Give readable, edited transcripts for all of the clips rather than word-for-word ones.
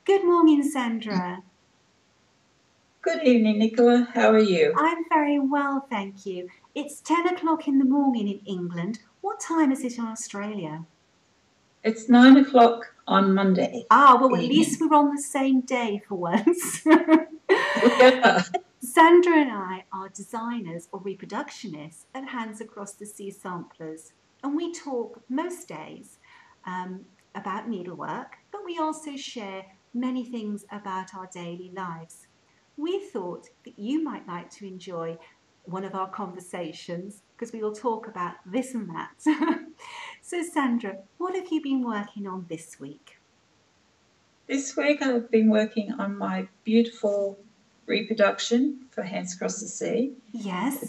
Good morning, Sandra. Good evening, Nicola. How are you? I'm very well, thank you. It's 10 o'clock in the morning in England. What time is it in Australia? It's 9 o'clock on Monday Well, at least evening. we're on the same day for once. We are. Sandra and I are designers or reproductionists at Hands Across the Sea Samplers, and we talk most days about needlework, but we also share many things about our daily lives. We thought that you might like to enjoy one of our conversations because we will talk about this and that. So, Sandra, what have you been working on this week? This week I've been working on my beautiful reproduction for Hands Across the Sea. Yes.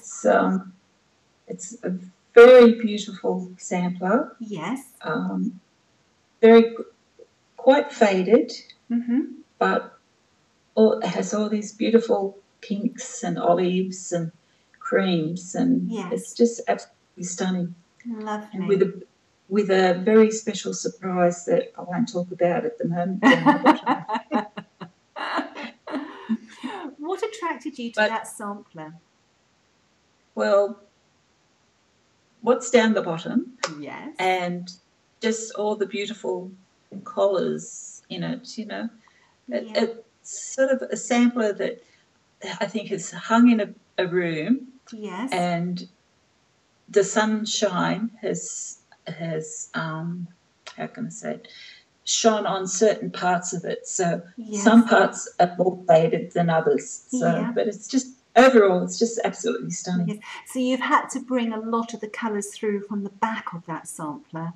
It's a very beautiful sampler. Yes. Quite faded, but it has all these beautiful pinks and olives and creams, and it's just absolutely stunning. Lovely. And with a very special surprise that I won't talk about at the moment. What attracted you to that sampler? Well, what's down the bottom? Yes. And just all the beautiful collars in it, you know. It's sort of a sampler that I think is hung in a room. Yes. And the sunshine has how can I say it, shone on certain parts of it. So some parts are more faded than others. So, but it's just overall, it's just absolutely stunning. Yes. So you've had to bring a lot of the colours through from the back of that sampler.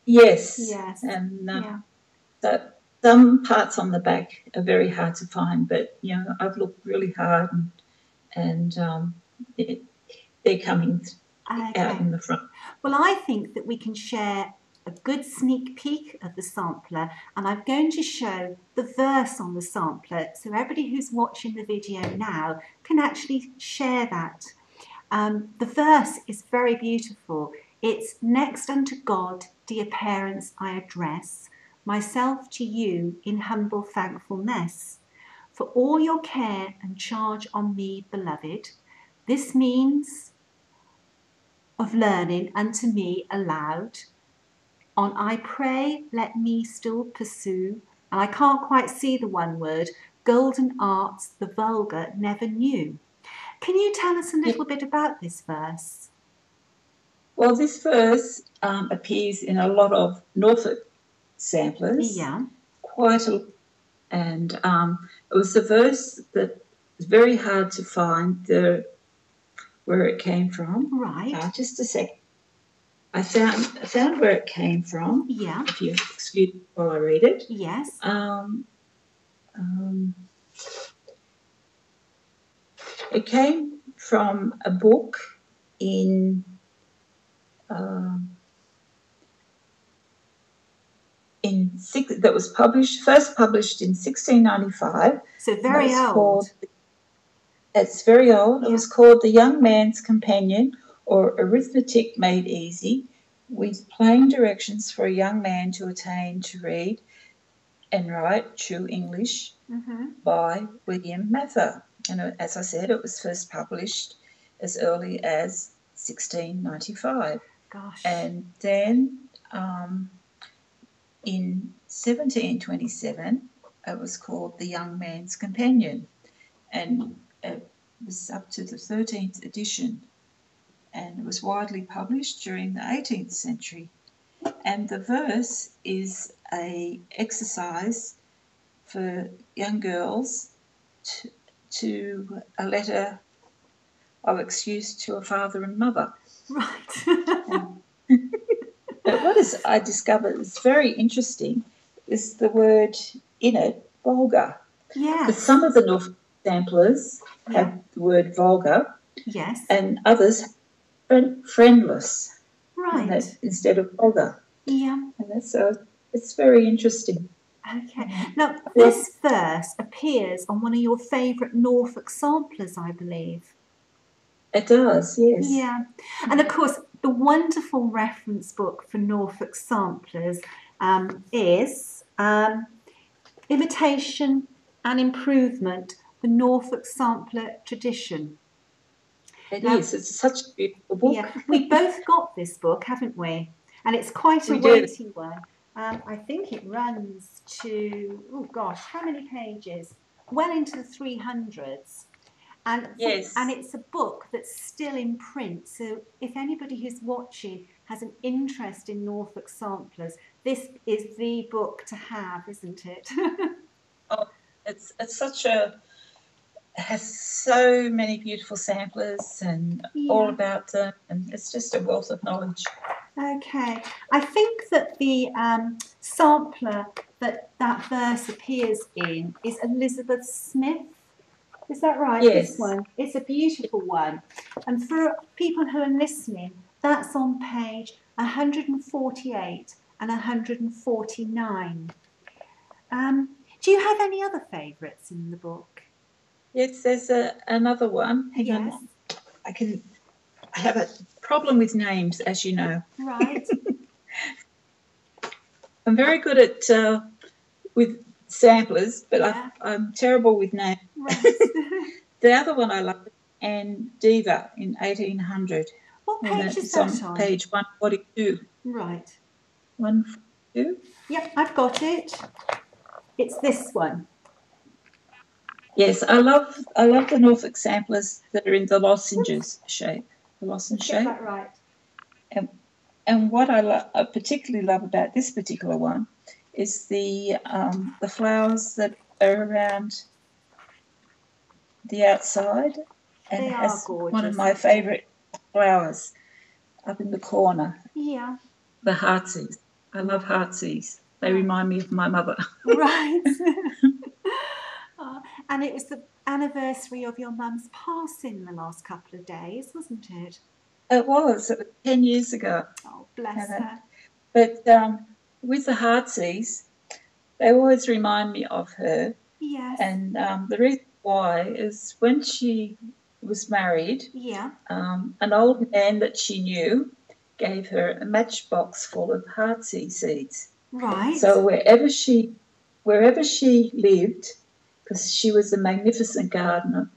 Yes. Yes. And some parts on the back are very hard to find, but you know, I've looked really hard, and they're coming out in the front. Well, I think that we can share a good sneak peek of the sampler, and I'm going to show the verse on the sampler so everybody who's watching the video now can actually share that. The verse is very beautiful. It's next unto God, dear parents, I address myself to you in humble thankfulness for all your care and charge on me, beloved. This means of learning unto me allowed. On I pray, let me still pursue, and I can't quite see the one word, golden arts the vulgar never knew. Can you tell us a little bit about this verse? Well, this verse appears in a lot of Norfolk samplers. Yeah. And it was a verse that was very hard to find where it came from. Right. Just a second. I found where it came from. Yeah. If you excuse me while I read it. Yes. It came from a book that was first published in 1695. So very old. It's very old. Yeah. It was called The Young Man's Companion, or Arithmetic Made Easy, with plain directions for a young man to attain to read and write true English, by William Mather. And as I said, it was first published as early as 1695. Gosh. And then in 1727, it was called The Young Man's Companion, and it was up to the 13th edition, and it was widely published during the 18th century. And the verse is an exercise for young girls to a letter of excuse to a father and mother. Right. But I discovered is very interesting is the word in it, vulgar. Yes. Because some of the Norfolk samplers have the word vulgar. Yes. And others friendless. Right. Instead of vulgar. Yeah. And it's very interesting. Okay. Now, this verse appears on one of your favourite Norfolk samplers, I believe. It does, yes. Yeah. And of course, the wonderful reference book for Norfolk samplers is Imitation and Improvement, the Norfolk Sampler Tradition. It is. It's such a beautiful book. Yeah, we both got this book, haven't we? And it's quite a We weighty one. I think it runs to, oh gosh, how many pages? Well into the 300s. And Yes. And it's a book that's still in print. So if anybody who's watching has an interest in Norfolk samplers, this is the book to have, isn't it? Oh, it's such a, it has so many beautiful samplers and all about them, and it's just a wealth of knowledge. Okay, I think that the sampler that verse appears in is Elizabeth Smith. Is that right? Yes. This one. It's a beautiful one. And for people who are listening, that's on page 148 and 149. Do you have any other favourites in the book? Yes, there's another one. Hang on. I have a problem with names, as you know. Right. I'm very good at with samplers, but I'm terrible with names. Right. The other one I love, and Diva in 1800. What page is that on? Page 142. Right. 142? Yep, I've got it. It's this one. Yes, I love the Norfolk samplers that are in the lozenges shape. The lozenge shape. Get that right. And what I particularly love about this particular one is the flowers that are around the outside, and it has one of my favourite flowers up in the corner. Yeah. The heartsease. I love heartsease. They remind me of my mother. Right. And it was the anniversary of your mum's passing the last couple of days, wasn't it? It was 10 years ago. Oh, bless her. But with the heartsease, they always remind me of her. Yes. And the reason why is when she was married, an old man that she knew gave her a matchbox full of heartsease seeds. Right. So wherever she lived, because she was a magnificent gardener,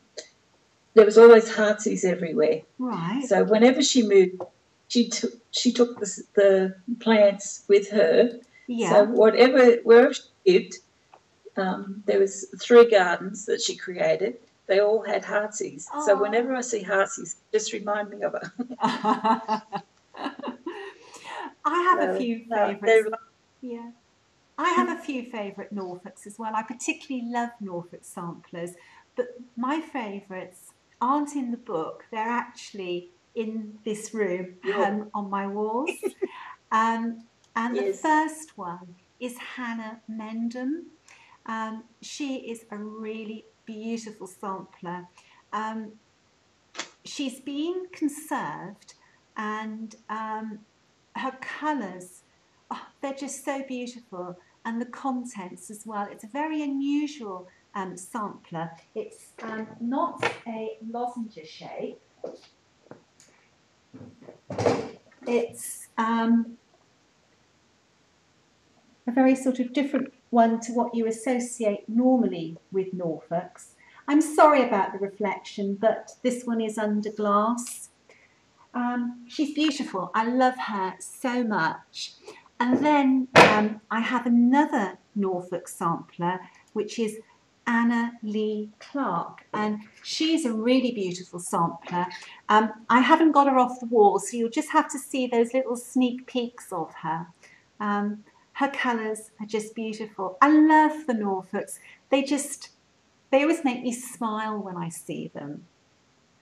there was always heartsease everywhere. Right. So whenever she moved, she took the plants with her. Yeah. So wherever she lived, there was 3 gardens that she created. They all had heartsease. Oh. So whenever I see heartsease, just remind me of her. I have a few favourites. Yeah. I have a few favourite Norfolks as well. I particularly love Norfolk samplers, but my favourites aren't in the book. They're actually in this room hung on my walls. And the first one is Hannah Mendham. She is a really beautiful sampler. She's been conserved, and her colours, they're just so beautiful, and the contents as well. It's a very unusual sampler. It's not a lozenge shape. It's a very sort of different one to what you associate normally with Norfolks. I'm sorry about the reflection, but this one is under glass. She's beautiful. I love her so much. And then I have another Norfolk sampler, which is Anna Lee Clark, and she's a really beautiful sampler. I haven't got her off the wall, so you'll just have to see those little sneak peeks of her. Her colours are just beautiful. I love the Norfolks. They always make me smile when I see them.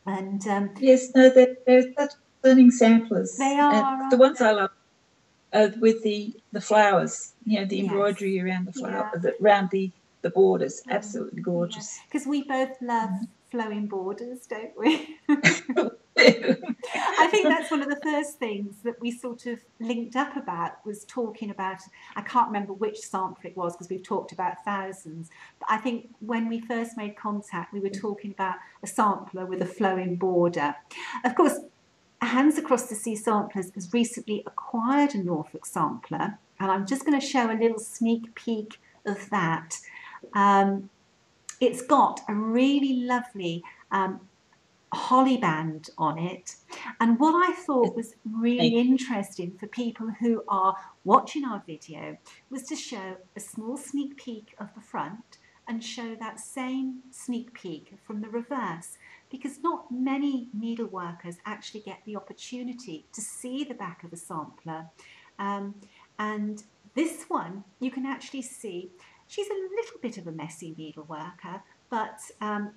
And yes, no, they're such stunning samplers. They are. The ones I love with the flowers, the embroidery around the flower, around the borders, absolutely gorgeous. Because we both love flowing borders, don't we? I think that's one of the first things that we sort of linked up about, was talking about, I can't remember which sampler it was because we've talked about thousands, but I think when we first made contact we were talking about a sampler with a flowing border. Of course, Hands Across the Sea Samplers has recently acquired a Norfolk sampler, and I'm just going to show a little sneak peek of that. It's got a really lovely holly band on it, and what I thought was really interesting for people who are watching our video was to show a small sneak peek of the front and show that same sneak peek from the reverse, because not many needleworkers actually get the opportunity to see the back of a sampler. And this one, you can actually see she's a little bit of a messy needleworker, but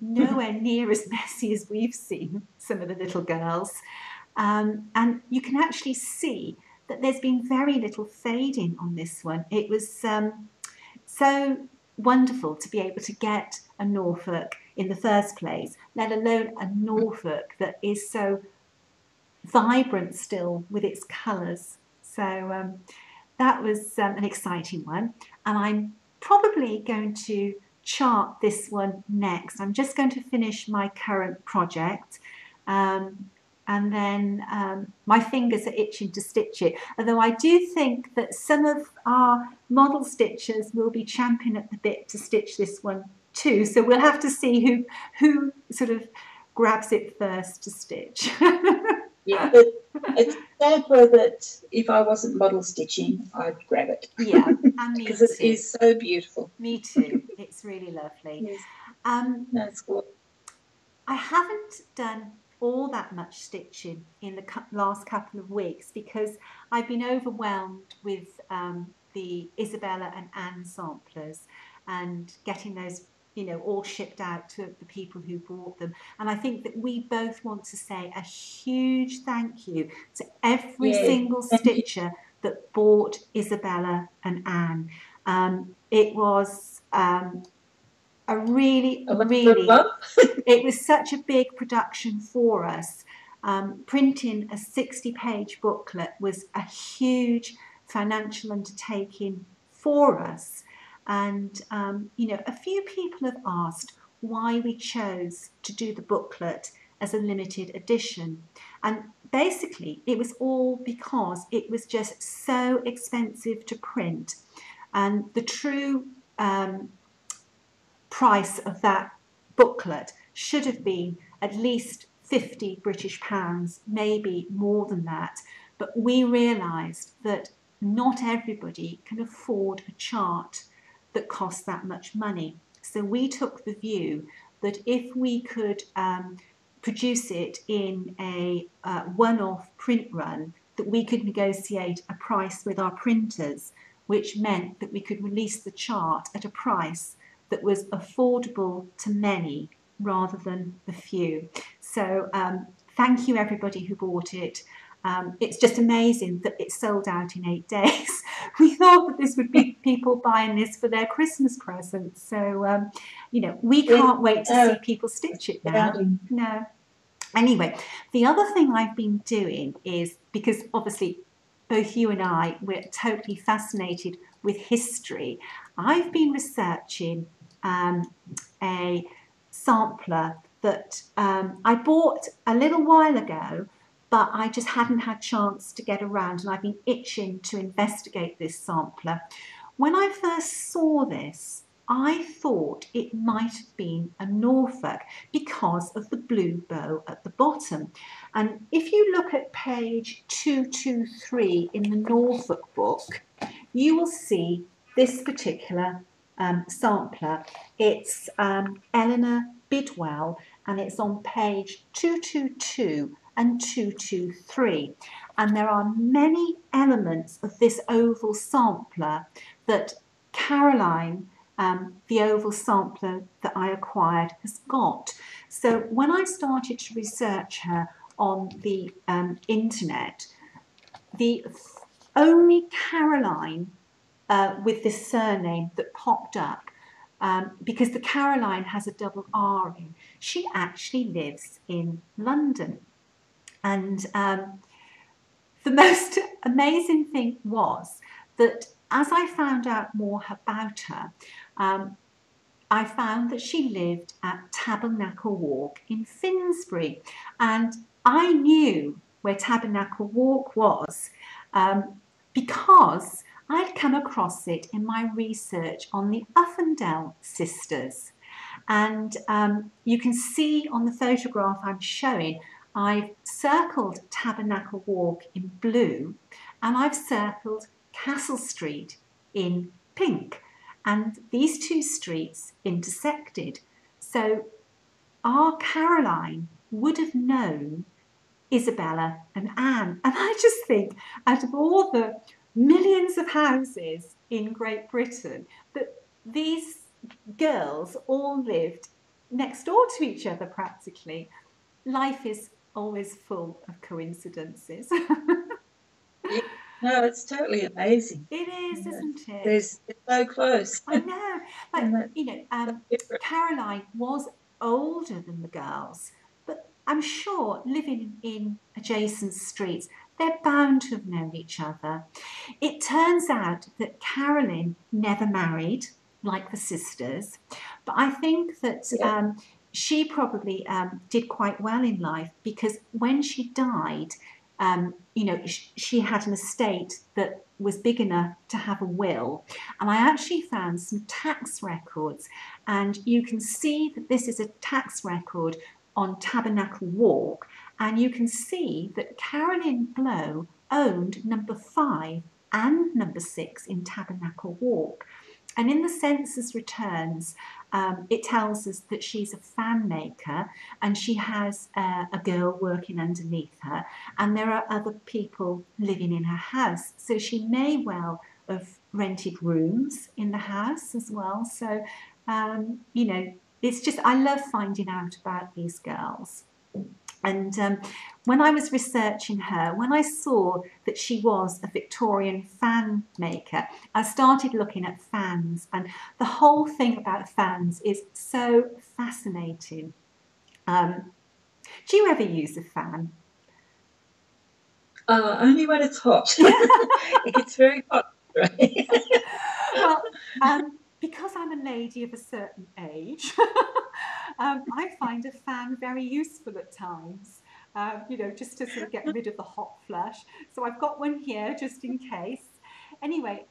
nowhere near as messy as we've seen some of the little girls. And you can actually see that there's been very little fading on this one. It was so wonderful to be able to get a Norfolk in the first place, let alone a Norfolk that is so vibrant still with its colours. So that was an exciting one, and I'm probably going to chart this one next. I'm just going to finish my current project, and then my fingers are itching to stitch it, although I do think that some of our model stitchers will be champing at the bit to stitch this one too, so we'll have to see who sort of grabs it first to stitch. Yeah, but it's sad that if I wasn't model stitching, I'd grab it. Yeah, and me because too. It is so beautiful. Me too. It's really lovely. Yes. That's cool. I haven't done all that much stitching in the last couple of weeks because I've been overwhelmed with the Isabella and Anne samplers and getting those, you know, all shipped out to the people who bought them. And I think that we both want to say a huge thank you to every single stitcher that bought Isabella and Anne. It was it was such a big production for us. Printing a 60-page booklet was a huge financial undertaking for us. And, you know, a few people have asked why we chose to do the booklet as a limited edition. And basically, it was all because it was just so expensive to print. And the true price of that booklet should have been at least £50 British, maybe more than that. But we realised that not everybody can afford a chart that costs that much money. So we took the view that if we could produce it in a one-off print run, that we could negotiate a price with our printers, which meant that we could release the chart at a price that was affordable to many rather than the few. So thank you everybody who bought it. It's just amazing that it sold out in 8 days. We thought that this would be people buying this for their Christmas presents. So, you know, we can't wait to see people stitch it now. No. Anyway, the other thing I've been doing is, because obviously both you and I, we're totally fascinated with history, I've been researching a sampler that I bought a little while ago, but I just hadn't had a chance to get around, and I've been itching to investigate this sampler. When I first saw this, I thought it might have been a Norfolk because of the blue bow at the bottom. And if you look at page 223 in the Norfolk book, you will see this particular sampler. It's Eleanor Bidwell, and it's on page 222 and 223. And there are many elements of this oval sampler that Caroline, the oval sampler that I acquired, has got. So when I started to research her on the internet, the only Caroline with this surname that popped up, because the Caroline has a double R in, she actually lives in London. And the most amazing thing was that as I found out more about her, I found that she lived at Tabernacle Walk in Finsbury. And I knew where Tabernacle Walk was because I'd come across it in my research on the Uffendale sisters. And you can see on the photograph I'm showing, I've circled Tabernacle Walk in blue, and I've circled Castle Street in pink. And these two streets intersected. So our Caroline would have known Isabella and Anne. And I just think, out of all the millions of houses in Great Britain, that these girls all lived next door to each other practically. Life is always full of coincidences. Yeah. No, it's totally amazing. It is, isn't it? It's so close. I know. Like, Caroline was older than the girls, but I'm sure living in adjacent streets, they're bound to have known each other. It turns out that Carolyn never married, like the sisters, but I think that she probably did quite well in life, because when she died, she had an estate that was big enough to have a will. And I actually found some tax records, and you can see that this is a tax record on Tabernacle Walk, and you can see that Caroline Blow owned number 5 and number 6 in Tabernacle Walk. And in the census returns, it tells us that she's a fan maker, and she has a girl working underneath her, and there are other people living in her house. So she may well have rented rooms in the house as well. So, it's just, I love finding out about these girls. And when I was researching her, when I saw that she was a Victorian fan maker, I started looking at fans, and the whole thing about fans is so fascinating. Do you ever use a fan? Only when it's hot. It gets very hot. Well, because I'm a lady of a certain age, I find a fan very useful at times, just to sort of get rid of the hot flush. So I've got one here just in case. Anyway,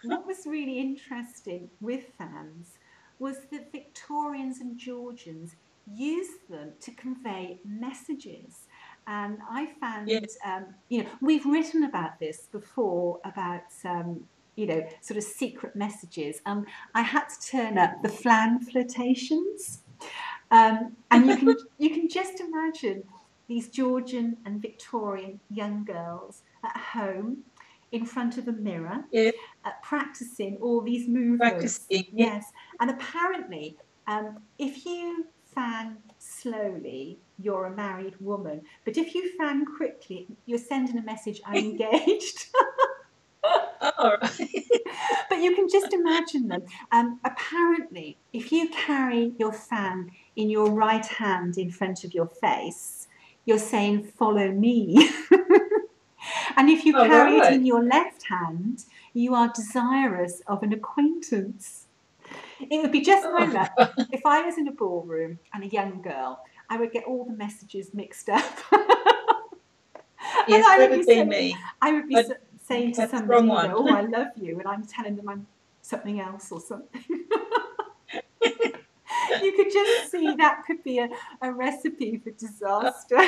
what was really interesting with fans was that Victorians and Georgians used them to convey messages. And I found, we've written about this before, about sort of secret messages. I had to turn up the flan flirtations, and you can just imagine these Georgian and Victorian young girls at home in front of a mirror, practicing all these movements. Yes, and apparently, if you fan slowly, you're a married woman. But if you fan quickly, you're sending a message, I'm engaged. Oh, right. But you can just imagine them. Apparently, if you carry your fan in your right hand in front of your face, you're saying, follow me. And if you carry it in your left hand, you are desirous of an acquaintance. It would be just my luck. If I was in a ballroom and a young girl, I would get all the messages mixed up. Yes, that would be me. I would be saying to somebody, oh, I love you, and I'm telling them I'm something else or something. You could just see that could be a recipe for disaster.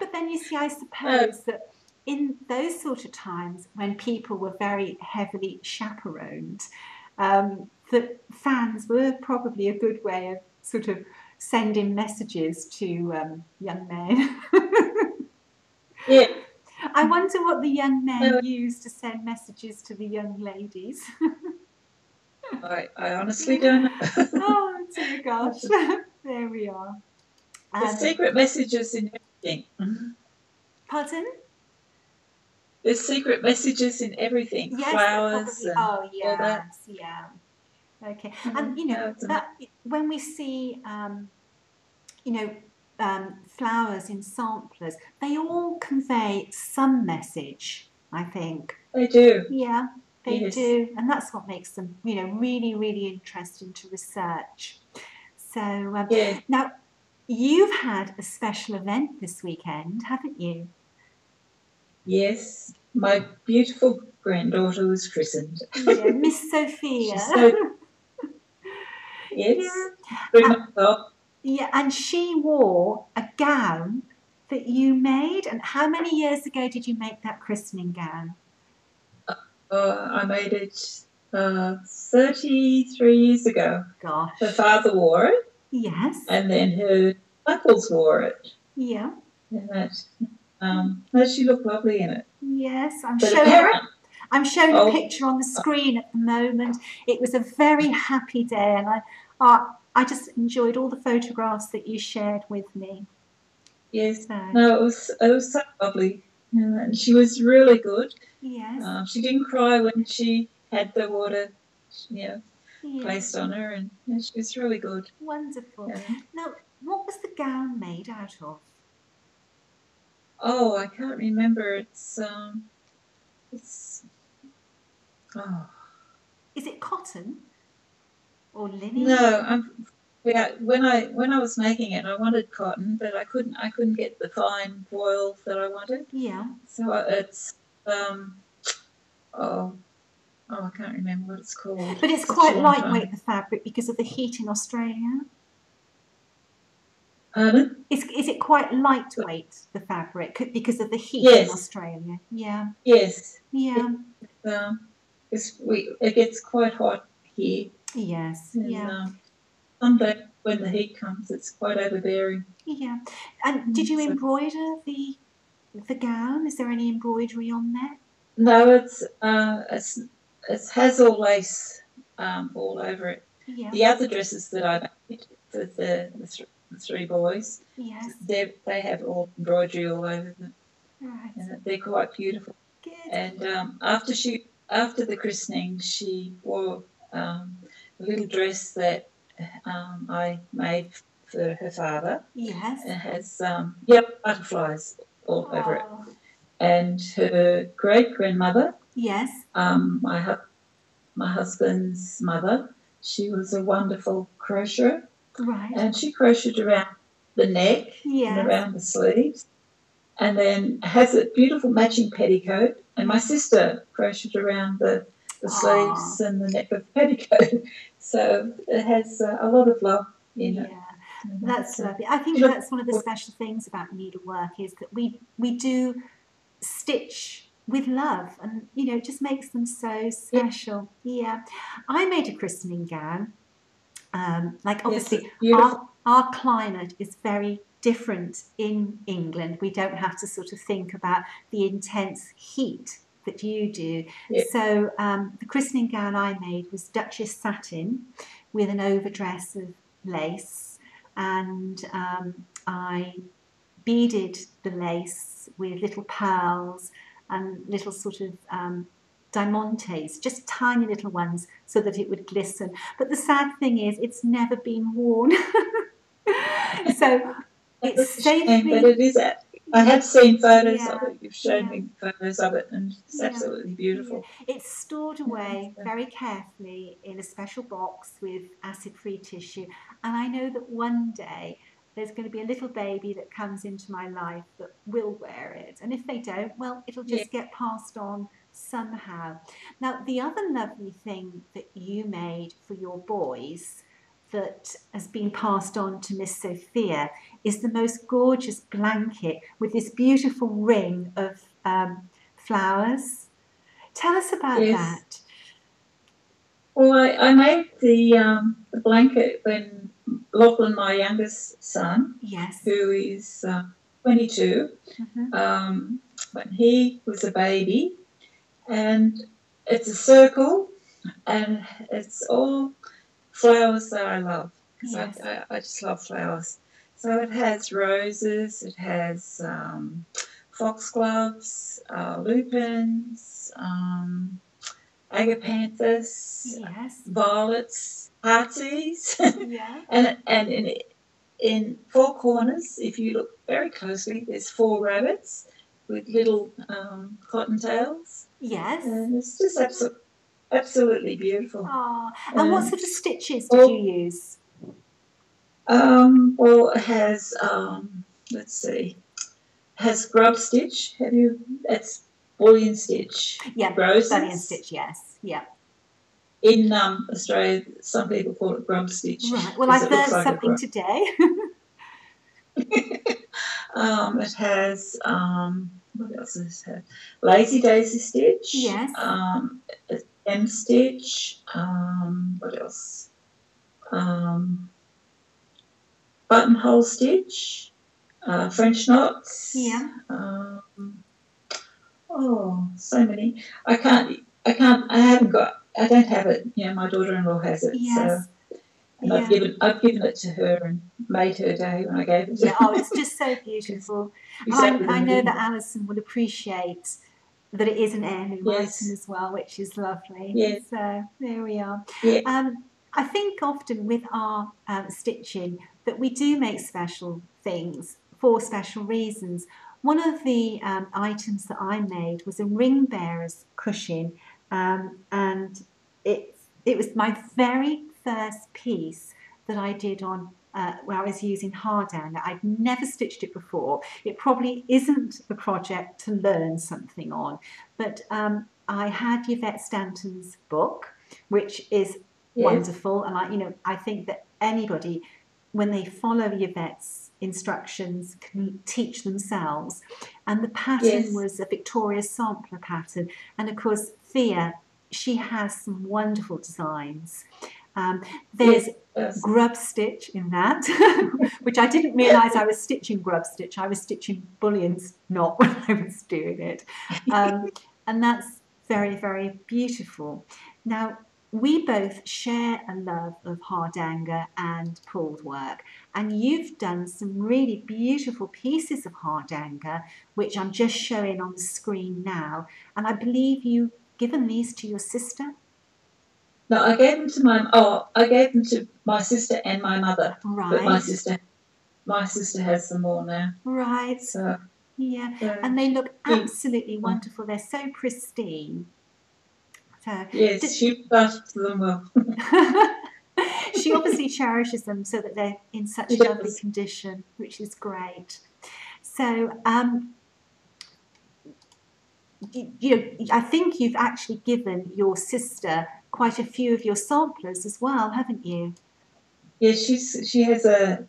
But then you see, I suppose that in those sort of times when people were very heavily chaperoned, that fans were probably a good way of sort of sending messages to young men. Yeah. I wonder what the young men used to send messages to the young ladies. I honestly don't know. Oh, dear gosh. There we are. There's secret messages in everything. Pardon? There's secret messages in everything. Yes, flowers. And all that. Yeah. Okay. And, that when we see, flowers in samplers, they all convey some message, I think. They do. Yeah, they do. And that's what makes them, really, really interesting to research. So now, you've had a special event this weekend, haven't you? Yes, my beautiful granddaughter was christened. Yeah, Miss Sophia. She's so, Yeah. yes, 3 months old. Yeah, and she wore a gown that you made. And how many years ago did you make that christening gown? I made it 33 years ago. Gosh. Her father wore it, Yes. and then her uncles wore it. Yeah. And that she looked lovely in it. Yes, I'm But showing apparently, a picture on the screen at the moment. It was a very happy day, and I just enjoyed all the photographs that you shared with me. yes, So, no, it was so lovely, and she was really good. yes, She didn't cry when she had the water, you know, yes, placed on her, and she was really good. wonderful. Yeah. Now, what was the gown made out of? Oh, I can't remember. It's oh Is it cotton or linen? no, yeah. When I was making it, I wanted cotton, but I couldn't get the fine voile that I wanted. Yeah, So it's oh I can't remember what it's called. but it's Such a quite long time. lightweight, the fabric, because of the heat in Australia. Pardon? Is it quite lightweight, the fabric, because of the heat in Yes, Australia? Yeah, yes. yeah. It gets quite hot here, Yes, and yeah, someday when the heat comes, it's quite overbearing. yeah. And did you So, embroider the gown? Is there any embroidery on there? no, it has all lace all over it. Yeah, The other dresses that I made for the three boys, yes, they have all embroidery all over them, right, and they're quite beautiful. good. And after the christening, she wore a little dress that I made for her father. Yes. It has yellow butterflies all over it. Oh, And her great grandmother, yes, my husband's mother, she was a wonderful crocheter, right, and she crocheted around the neck and yes. around the sleeves, and then has a beautiful matching petticoat. And my sister crocheted around the Oh, sleeves and the neck of the petticoat. So it has a lot of love in it. yeah. And That's so lovely. I think she that's one of the looked, special things about needlework is that we do stitch with love, and it just makes them so yeah, special. Yeah, I made a christening gown. Like yes, it's obviously beautiful. our climate is very different in England. We don't have to sort of think about the intense heat that you do. Yeah, So the christening gown I made was Duchess satin with an overdress of lace, and I beaded the lace with little pearls and little sort of diamantes, just tiny little ones, so that it would glisten. But the sad thing is, it's never been worn. So that's it's a shame, but safely, it is. I have seen photos of yeah, it. You've shown yeah. me photos of it, and it's Yeah, absolutely yeah. beautiful. It's stored Yeah, away very carefully in a special box with acid-free tissue. And I know that one day there's going to be a little baby that comes into my life that will wear it. And if they don't, well, it'll yeah, just get passed on somehow. Now, the other lovely thing that you made for your boys that has been passed on to Miss Sophia is the most gorgeous blanket with this beautiful ring of flowers. Tell us about yes. that. Well, I made the blanket when Lachlan, my youngest son, Yes. who is 22, Mm-hmm. when he was a baby, and it's a circle, and it's all flowers that I love because Yes. I just love flowers. So it has roses, it has foxgloves, lupins, agapanthus, Yes. violets, heartsease, Yeah. and in four corners, if you look very closely, there's four rabbits with little cottontails, Yes. and it's just absolutely beautiful. Oh, and what And sort of stitches did you all use? well, it has let's see, has grub stitch. Have you? That's bullion stitch. Yeah, roses. bullion stitch. Yes, yeah. In Australia, some people call it grub stitch. Right. Well, I've learned like something today. It has what else does it have? Lazy daisy stitch. Yes. M stitch. What else? Buttonhole stitch. French knots. Yeah. So many. I don't have it. You know, my daughter-in-law has it. Yes. So, and I've given it to her and made her day when I gave it to her. Oh, it's just so beautiful. I know that Alison will appreciate that it is an heirloom item as well, which is lovely. Yes. So there we are. Yeah. I think often with our stitching that we do make special things for special reasons. One of the items that I made was a ring bearer's cushion, and it was my very first piece that I did on where I was using hardanger. I'd never stitched it before. It probably isn't the project to learn something on, but I had Yvette Stanton's book, which is wonderful, and I think that anybody, when they follow Yvette's instructions, can teach themselves. And the pattern was a Victoria sampler pattern, and of course Thea, she has some wonderful designs. There's grub stitch in that, which I didn't realise I was stitching grub stitch. I was stitching bullion's knot when I was doing it, and that's very, very beautiful. Now, we both share a love of hardanger and pulled work, and you've done some really beautiful pieces of hardanger, which I'm just showing on the screen now, and I believe you've given these to your sister? No, I gave them to my sister and my mother. Right. But my sister has them all now. Right. So and they look absolutely wonderful. They're so pristine. So, yes, she buffed them well. She obviously cherishes them so that they're in such lovely condition, which is great. So, I think you've actually given your sister quite a few of your samplers as well, haven't you? Yes, she has a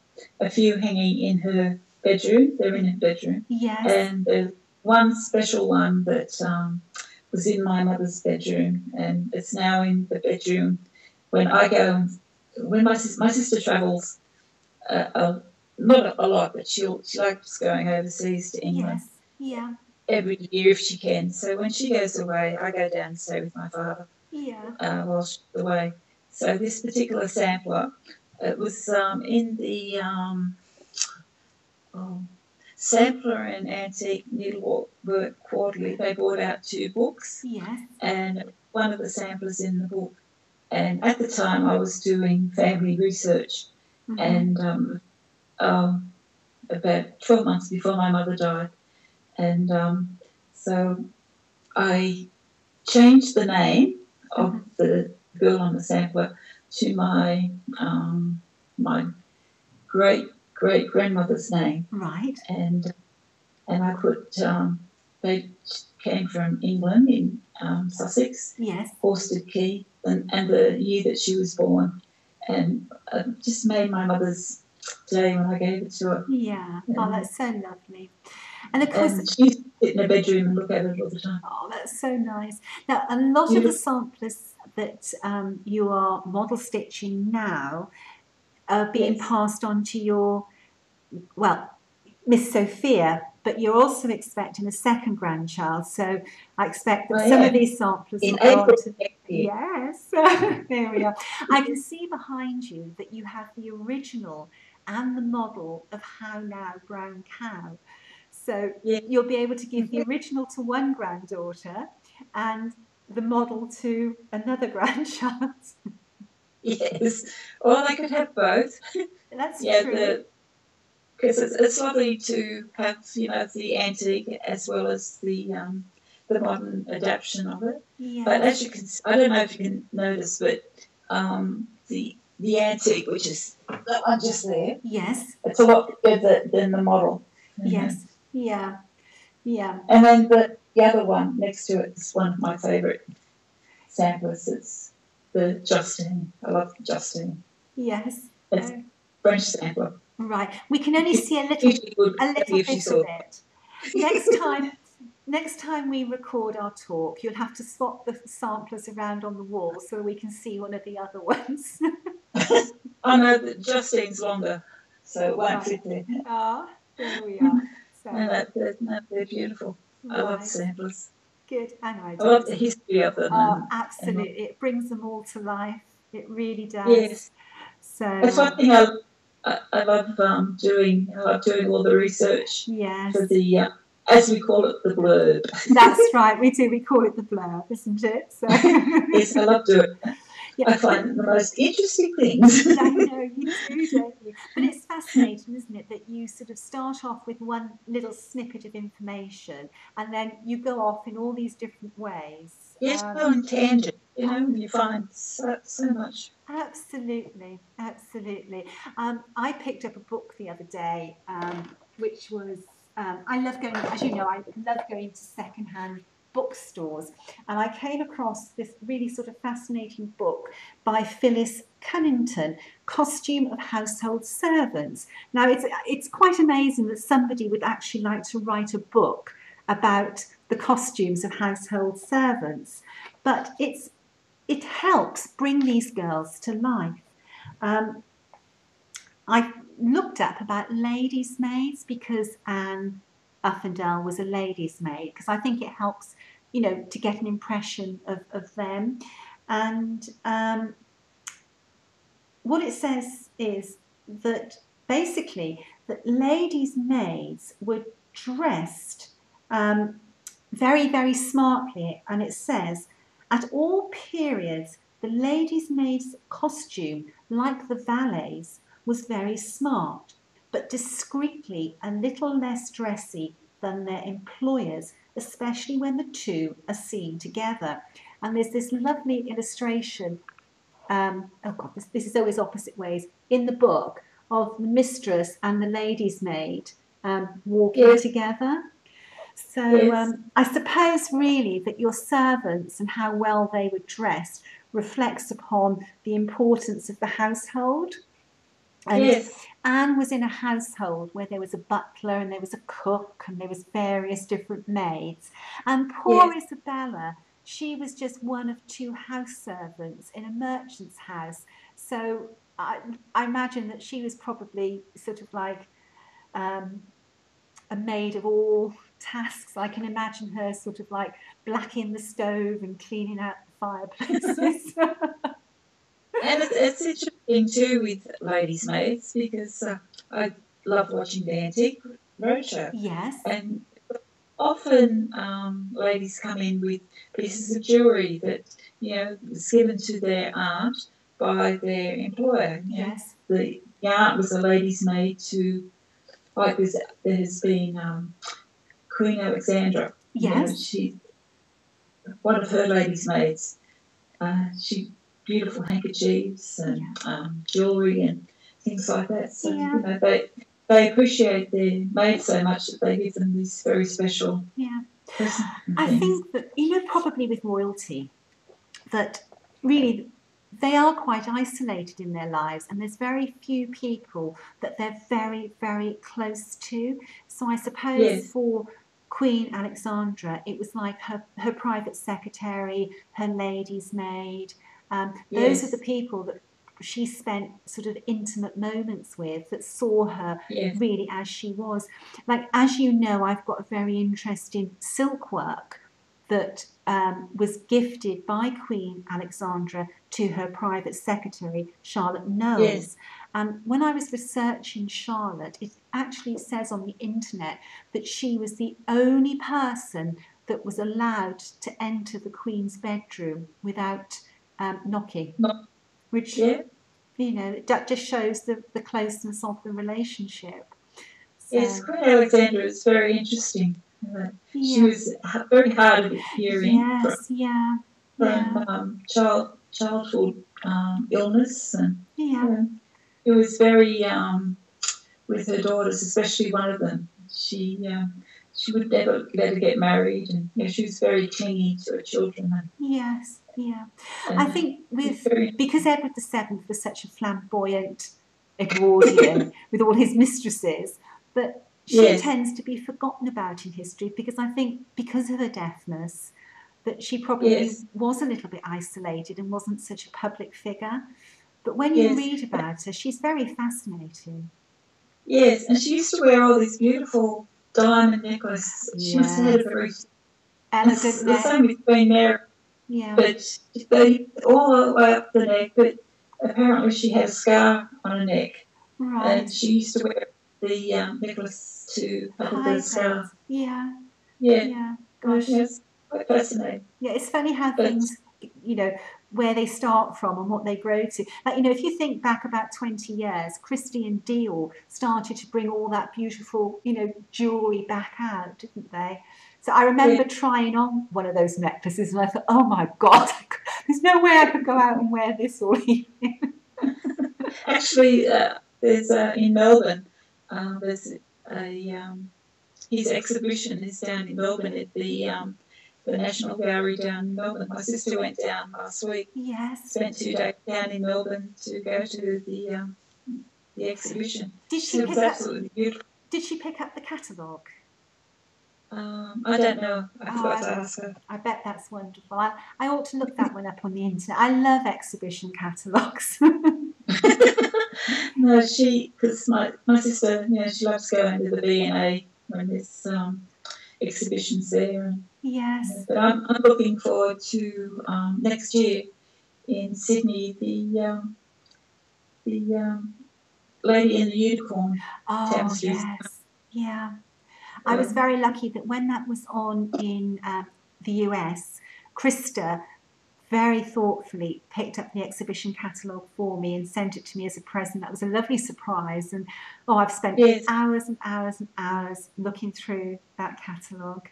few hanging in her bedroom. They're in her bedroom. Yes. And there's one special one that was in my mother's bedroom, and it's now in the bedroom when I go. When my sister travels, not a lot, but she likes going overseas to England. Yes. Yeah. Every year if she can. So when she goes away, I go down and stay with my father. Yeah. While she's away. So this particular sampler, it was in the Sampler and Antique Needlework Quarterly. They brought out 2 books. Yes. And one of the samplers in the book. And at the time, I was doing family research, and about 12 months before my mother died, and so I changed the name of the girl on the sampler to my my great grandmother's name. Right. And I put they came from England in Sussex. Yes. Horsted Key, and the year that she was born, and just made my mother's day when I gave it to her. Yeah. Oh, that's so lovely. And of course, she used to sit in her bedroom and look at it all the time. Oh, that's so nice. Now, a lot of the samplers that you are model stitching now are being passed on to your, Miss Sophia, but you're also expecting a second grandchild. So I expect that some of these samplers will go on to... Yes, there we are. I can see behind you that you have the original and the model of How Now Brown Cow. So you'll be able to give the original to one granddaughter and the model to another grandchild. Yes. Well, they could have both. That's true. Because it's lovely to have, the antique as well as the modern adaptation of it. Yes. But as you can, I don't know if you can notice, but the antique, which is that one just there. Yes. It's a lot bigger than the model. Yes. Yeah. Yeah. And then the other one next to it is one of my favourite samplers. It's the Justine. I love Justine. Yes. It's a French sampler. Right. We can only see a little Usually good if she bit saw of it. Next time we record our talk, you'll have to swap the samplers around on the wall so we can see one of the other ones. I know that Justine's longer, so it won't fit there. Ah, there we are. So, They're beautiful. right. I love samplers. Good. And I I love the history of them. Oh, absolutely. It brings them all to life. It really does. Yes. So that's one thing I love doing. I love doing all the research for the, as we call it, the blurb. That's right. We do. We call it the blurb, isn't it? So yes, I love doing it. Yeah. I find the most interesting things. I know you do, don't you? But it's fascinating, isn't it, that you sort of start off with one little snippet of information and then you go off in all these different ways. Yes, go on tangent. You know, you find so much. Absolutely, absolutely. I picked up a book the other day, which was I love going, as you know, I love going to secondhand bookstores, and I came across this really sort of fascinating book by Phyllis Cunnington, Costume of Household Servants. Now it's quite amazing that somebody would actually like to write a book about the costumes of household servants, but it helps bring these girls to life. I looked up about ladies' maids because Anne Uffendale was a lady's maid, because I think it helps, you know, to get an impression of them. And what it says is that basically that ladies' maids were dressed very, very smartly, and it says, at all periods, the ladies' maid's costume, like the valet's, was very smart, but discreetly a little less dressy than their employers, especially when the two are seen together. And there's this lovely illustration, this is always opposite ways, in the book of the mistress and the lady's maid walking together. So I suppose really that your servants and how well they were dressed reflects upon the importance of the household. And Anne was in a household where there was a butler and there was a cook and there was various different maids. And poor Isabella, she was just one of two house servants in a merchant's house. So I imagine that she was probably sort of like a maid of all tasks. I can imagine her sort of like blacking the stove and cleaning out the fireplaces. And it's interesting too with ladies' maids because I love watching the Antique Roadshow. Yes. And often ladies come in with pieces of jewellery that, you know, was given to their aunt by their employer. Yes. The aunt was a lady's maid to, like there has been Queen Alexandra. Yes. You know, one of her ladies' maids. Beautiful handkerchiefs and jewellery and things like that. So you know, they appreciate their maids so much that they give them these very special presents. I think that, you know, probably with royalty, that really they are quite isolated in their lives and there's very few people that they're very, very close to. So I suppose for Queen Alexandra, it was like her private secretary, her lady's maid. Those are the people that she spent sort of intimate moments with, that saw her really as she was. Like, as you know, I've got a very interesting silk work that was gifted by Queen Alexandra to her private secretary, Charlotte Knowles. And when I was researching Charlotte, it actually says on the internet that she was the only person that was allowed to enter the Queen's bedroom without knocking, which, you know, that just shows the closeness of the relationship. So, yes, Queen Alexandra is very interesting. She was very hard of hearing from childhood illness, and it was very with her daughters, especially one of them. she would never let her get married, and she was very clingy to her children. Yes, yeah. And I think because Edward VII was such a flamboyant Edwardian with all his mistresses, but she tends to be forgotten about in history because I think because of her deafness, that she probably was a little bit isolated and wasn't such a public figure. But when you read about her, she's very fascinating. Yes, and she used to wear all these beautiful diamond necklaces. She must have had a very elegant neck. The same with Queen Mary. Yeah. But they all the way up the neck, but apparently she had a scar on her neck. Right. And she used to wear the necklace to cover the scar. Yeah. Yeah. Yeah. Gosh. Yes, quite fascinating. Yeah, it's funny how things, where they start from and what they grow to. Like, if you think back about 20 years, Christie and Dior started to bring all that beautiful, jewellery back out, didn't they? So I remember trying on one of those necklaces and I thought, oh my God, there's no way I could go out and wear this all evening. Actually, there's in Melbourne, there's his exhibition is down in Melbourne at the National Gallery down in Melbourne. My sister went down last week. Yes. Spent 2 days down in Melbourne to go to the exhibition. It was absolutely beautiful. Did she pick up the catalogue? I don't know. I forgot to ask her. I bet that's wonderful. I ought to look that one up on the internet. I love exhibition catalogues. No, because my sister, she loves going to the V&A when there's exhibitions there. Yes. But I'm looking forward to next year in Sydney the Lady and the Unicorn. Oh, yes. Yeah. I was very lucky that when that was on in the US, Krista very thoughtfully picked up the exhibition catalogue for me and sent it to me as a present. That was a lovely surprise. And I've spent hours and hours and hours looking through that catalogue.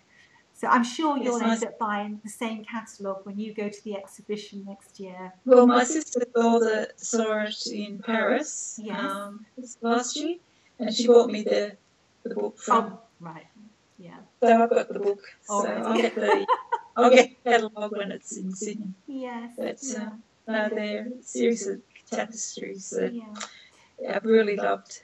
So I'm sure you'll end up buying the same catalogue when you go to the exhibition next year. Well, my sister saw it in Paris last year, and she bought me the book from. Oh, right. Yeah. So I've got the book. So I'll get the catalogue when it's in Sydney. Yes. But they're a series of tapestries that I've really loved,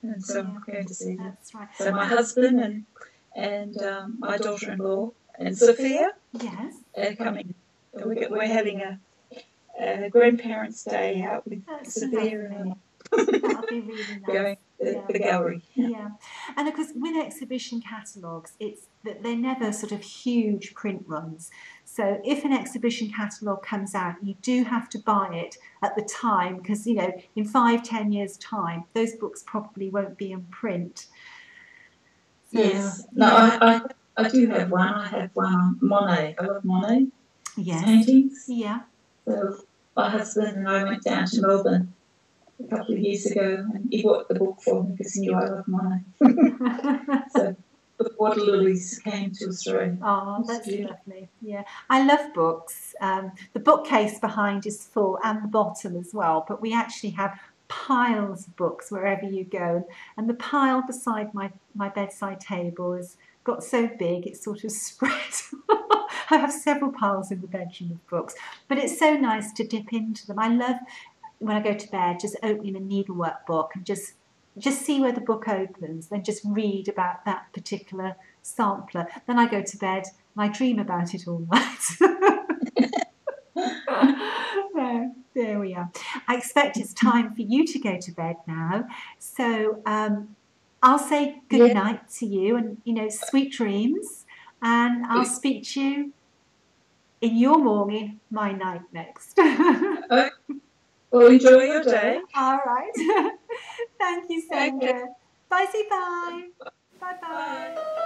and so I'm going to see them. That's right. So my husband and my daughter-in-law and Sophia are coming. We're having a grandparents' day out with Sophia and that'll be really nice. Going to the gallery. Yeah. And of course, with exhibition catalogues, it's that they're never sort of huge print runs. So if an exhibition catalogue comes out, you do have to buy it at the time because, in 5-10 years' time, those books probably won't be in print. Yes. No, I do have one. I have one on Monet. I love Monet paintings. Yeah. So my husband and I went down to Melbourne a couple of years ago, and he bought the book for me because he knew I love Monet. So the water lilies came to Australia. Oh, that's lovely. Yeah, I love books. The bookcase behind is full and the bottom as well, but we actually have piles of books wherever you go, and the pile beside my bedside table has got so big it's sort of spread. I have several piles in the bedroom of books, but it's so nice to dip into them. I love when I go to bed just opening a needlework book and just see where the book opens, then just read about that particular sampler. Then I go to bed and I dream about it all night. So, there we are. I expect it's time for you to go to bed now. So I'll say good night to you and, sweet dreams. And I'll speak to you in your morning, my night next. Well, enjoy your day. All right. Thank you, Sandra. Bye. Bye. Bye-bye.